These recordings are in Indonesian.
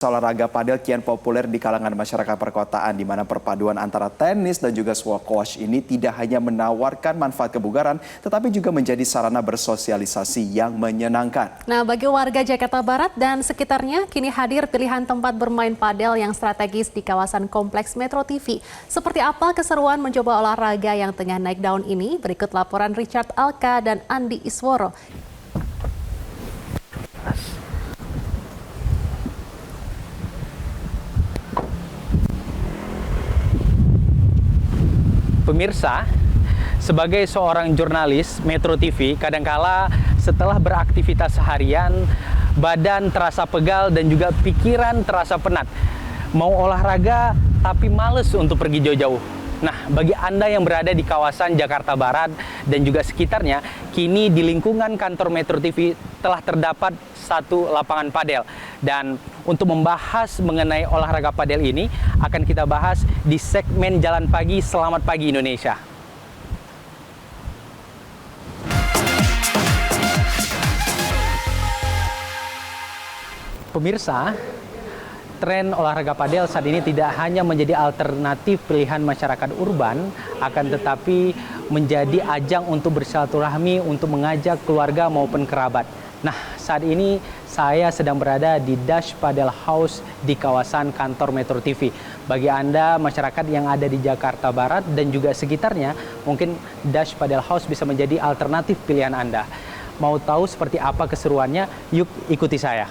Olahraga padel kian populer di kalangan masyarakat perkotaan, di mana perpaduan antara tenis dan juga squash ini tidak hanya menawarkan manfaat kebugaran, tetapi juga menjadi sarana bersosialisasi yang menyenangkan. Nah, bagi warga Jakarta Barat dan sekitarnya, kini hadir pilihan tempat bermain padel yang strategis di kawasan Kompleks Metro TV. Seperti apa keseruan mencoba olahraga yang tengah naik daun ini? Berikut laporan Richard Alka dan Andi Isworo. Pemirsa, sebagai seorang jurnalis Metro TV, kadangkala setelah beraktivitas seharian, badan terasa pegal dan juga pikiran terasa penat. Mau olahraga tapi males untuk pergi jauh-jauh. Nah, bagi Anda yang berada di kawasan Jakarta Barat dan juga sekitarnya, kini di lingkungan kantor Metro TV telah terdapat satu lapangan padel. Dan untuk membahas mengenai olahraga padel ini, akan kita bahas di segmen Jalan Pagi Selamat Pagi Indonesia. Pemirsa, tren olahraga padel saat ini tidak hanya menjadi alternatif pilihan masyarakat urban, akan tetapi menjadi ajang untuk bersilaturahmi, untuk mengajak keluarga maupun kerabat. Nah, saat ini saya sedang berada di Dash Padel House di kawasan kantor Metro TV. Bagi Anda masyarakat yang ada di Jakarta Barat dan juga sekitarnya, mungkin Dash Padel House bisa menjadi alternatif pilihan Anda. Mau tahu seperti apa keseruannya? Yuk ikuti saya.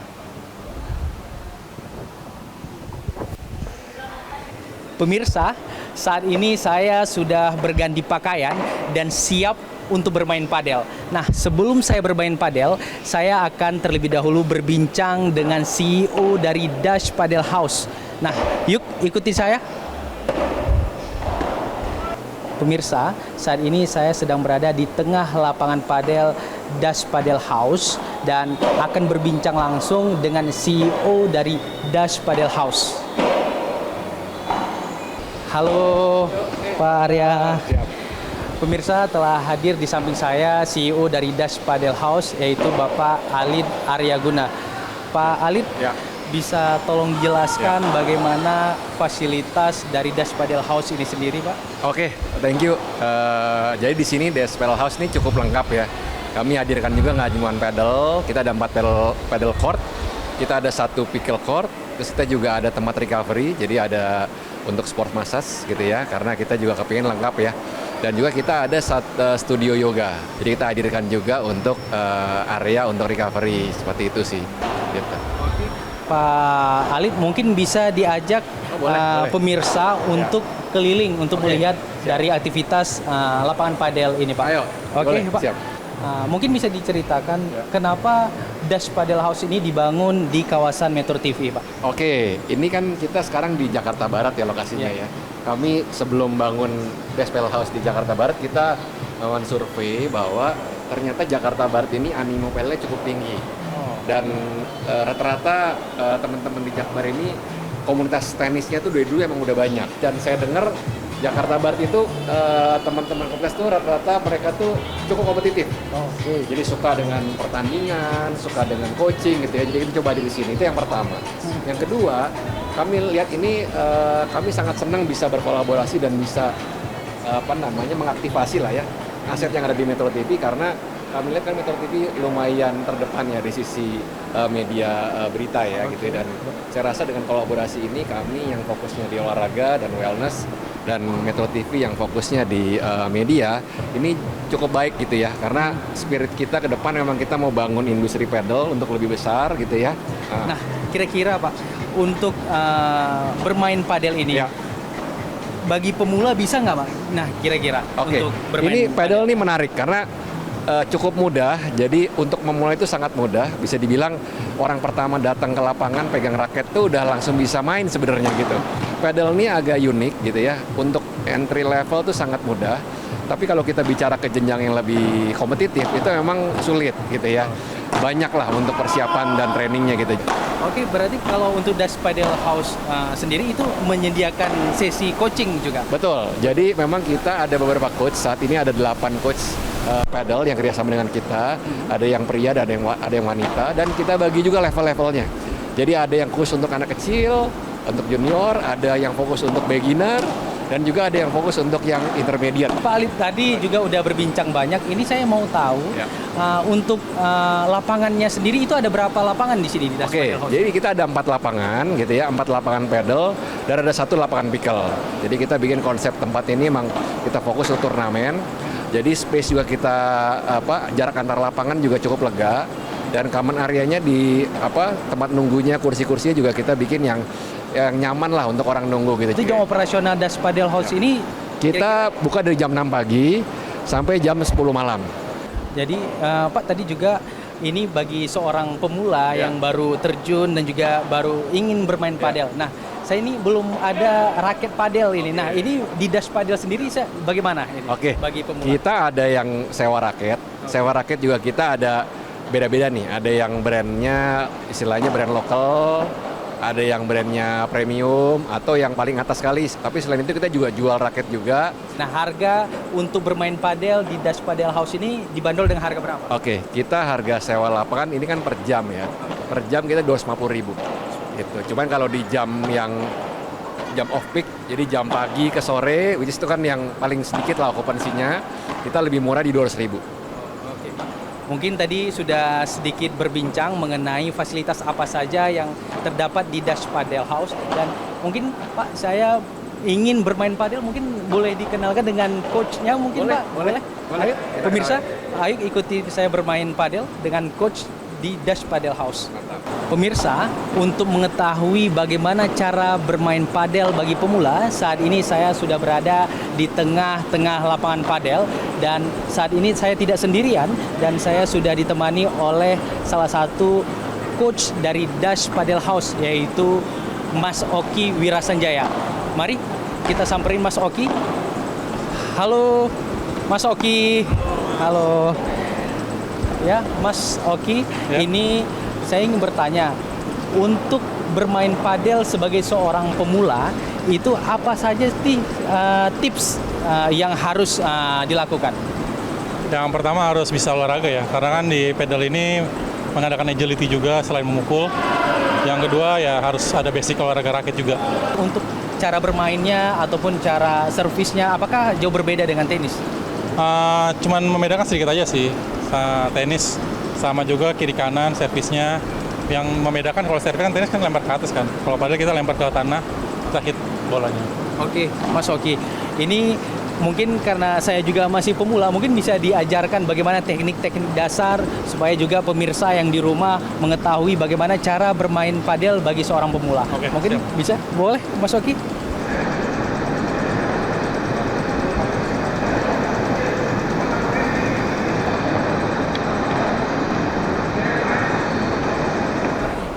Pemirsa, saat ini saya sudah berganti pakaian dan siap untuk bermain padel. Nah, sebelum saya bermain padel, saya akan terlebih dahulu berbincang dengan CEO dari Dash Padel House. Nah, yuk ikuti saya. Pemirsa, saat ini saya sedang berada di tengah lapangan padel Dash Padel House dan akan berbincang langsung dengan CEO dari Dash Padel House. Halo Pak Arya. Pemirsa, telah hadir di samping saya CEO dari Dash Padel House, yaitu Bapak Alid Aryaguna. Pak Alid, bisa tolong jelaskan bagaimana fasilitas dari Dash Padel House ini sendiri, Pak? Oke, thank you. Jadi di sini Dash Padel House ini cukup lengkap ya. Kami hadirkan juga nggak cuma pedal, kita ada 4 pedal court, kita ada 1 pickle court, terus kita juga ada tempat recovery, jadi ada untuk sport massage gitu ya, karena kita juga kepingin lengkap ya. Dan juga kita ada studio yoga, jadi kita hadirkan juga untuk area untuk recovery, seperti itu sih. Gitu. Pak Alid mungkin bisa diajak boleh. Pemirsa untuk keliling, untuk melihat dari aktivitas lapangan padel ini, Pak. Ayo, Oke, Pak. Siap. Mungkin bisa diceritakan kenapa Dash Padel House ini dibangun di kawasan Metro TV, Pak? Oke, ini kan kita sekarang di Jakarta Barat ya lokasinya ya. Kami sebelum bangun Dash Padel House di Jakarta Barat, kita melakukan survei bahwa ternyata Jakarta Barat ini animo padelnya cukup tinggi. Dan rata-rata teman-teman di Jakarta Barat ini komunitas tenisnya tuh dari dulu emang udah banyak. Dan saya dengar Jakarta Barat itu teman-teman komunitas tuh rata-rata mereka tuh cukup kompetitif. Jadi suka dengan pertandingan, suka dengan coaching gitu ya. Jadi kita coba di sini, itu yang pertama. Yang kedua, kami lihat ini kami sangat senang bisa berkolaborasi dan bisa mengaktifasi lah ya aset yang ada di Metro TV, karena kami lihat kan Metro TV lumayan terdepan ya di sisi media berita ya gitu ya. Dan saya rasa dengan kolaborasi ini kami yang fokusnya di olahraga dan wellness, dan Metro TV yang fokusnya di media, ini cukup baik gitu ya, karena spirit kita ke depan memang kita mau bangun industri pedal untuk lebih besar gitu ya. Nah, kira-kira Pak, untuk bermain padel ini, bagi pemula bisa nggak, Pak? Nah, kira-kira untuk bermain ini pedal ini menarik karena cukup mudah, jadi untuk memulai itu sangat mudah. Bisa dibilang orang pertama datang ke lapangan pegang raket tuh udah langsung bisa main sebenarnya gitu. Pedal ini agak unik gitu ya, untuk entry level tuh sangat mudah. Tapi kalau kita bicara ke jenjang yang lebih kompetitif, itu memang sulit gitu ya. Banyak lah untuk persiapan dan trainingnya gitu. Oke, berarti kalau untuk Dash Padel House sendiri itu menyediakan sesi coaching juga? Betul, jadi memang kita ada beberapa coach, saat ini ada 8 coach pedal yang kerjasama dengan kita, ada yang pria dan ada yang wanita, dan kita bagi juga level-levelnya. Jadi ada yang khusus untuk anak kecil, untuk junior, ada yang fokus untuk beginner, dan juga ada yang fokus untuk yang intermediate. Pak Alif tadi juga udah berbincang banyak. Ini saya mau tahu Ya. untuk lapangannya sendiri itu ada berapa lapangan di sini di Das Oke, Padel House? jadi kita ada 4 lapangan gitu ya, 4 lapangan pedal dan ada 1 lapangan pickle. Jadi kita bikin konsep tempat ini emang kita fokus untuk turnamen. Jadi space juga kita jarak antar lapangan juga cukup lega dan common areanya di tempat nunggunya, kursi-kursinya juga kita bikin yang nyaman lah untuk orang nunggu gitu. Itu jam operasional Das Padel House ini Kita buka dari jam 6 pagi sampai jam 10 malam. jadi Pak tadi juga ini bagi seorang pemula Ya. yang baru terjun dan juga baru ingin bermain padel. Nah, saya ini belum ada raket padel ini. Nah, ini di Das Padel sendiri bagaimana ini? Oke, Bagi pemula. kita ada yang sewa raket. Sewa raket juga kita ada beda-beda nih. Ada yang brandnya istilahnya brand lokal, ada yang brandnya premium, atau yang paling atas sekali. Tapi selain itu kita juga jual raket juga. Nah, harga untuk bermain padel di Das Padel House ini dibanderol dengan harga berapa? Oke, kita harga sewa lapangan ini kan per jam ya. Per jam kita 250.000 gitu. Cuman kalau di jam off peak, jadi jam pagi ke sore, which is itu kan yang paling sedikit lah okupansinya, kita lebih murah di 200.000. Oke. Mungkin tadi sudah sedikit berbincang mengenai fasilitas apa saja yang terdapat di Das Padel House dan mungkin Pak saya ingin bermain padel, mungkin boleh dikenalkan dengan coachnya mungkin Boleh, Pak? boleh. Ayo Kita pemirsa, ayo ikuti saya bermain padel dengan coach di Das Padel House. Pemirsa, untuk mengetahui bagaimana cara bermain padel bagi pemula, saat ini saya sudah berada di tengah-tengah lapangan padel dan saat ini saya tidak sendirian dan saya sudah ditemani oleh salah satu coach dari Das Padel House yaitu Mas Oki Wirasanjaya. Mari kita samperin Mas Oki. Halo Mas Oki. Halo. Ya, Mas Oki, Ya. ini saya ingin bertanya, untuk bermain padel sebagai seorang pemula, itu apa saja sih tips yang harus dilakukan? Yang pertama harus bisa olahraga ya, karena kan di pedal ini mengadakan agility juga selain memukul. Yang kedua ya harus ada basic olahraga raket juga. Untuk cara bermainnya ataupun cara servisnya, apakah jauh berbeda dengan tenis? Cuman membedakan sedikit aja sih. Tenis sama juga kiri kanan servisnya. Yang membedakan kalau servis kan tenis kan lempar ke atas kan. Kalau padel kita lempar ke tanah, kita hit bolanya. Oke, Mas Oki. Ini mungkin karena saya juga masih pemula, mungkin bisa diajarkan bagaimana teknik-teknik dasar supaya juga pemirsa yang di rumah mengetahui bagaimana cara bermain padel bagi seorang pemula. Oke, Mungkin siap. bisa? Boleh, Mas Oki?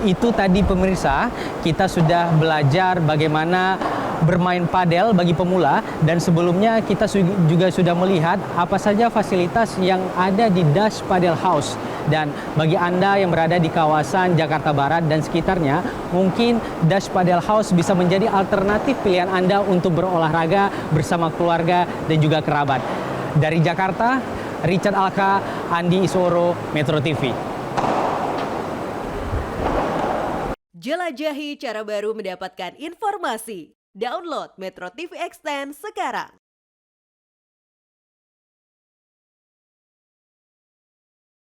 Itu tadi pemirsa, kita sudah belajar bagaimana bermain padel bagi pemula dan sebelumnya kita juga sudah melihat apa saja fasilitas yang ada di Das Padel House. Dan bagi Anda yang berada di kawasan Jakarta Barat dan sekitarnya, mungkin Das Padel House bisa menjadi alternatif pilihan Anda untuk berolahraga bersama keluarga dan juga kerabat. Dari Jakarta, Richard Alka, Andi Isoro, Metro TV. Jelajahi cara baru mendapatkan informasi. Download Metro TV Extend sekarang.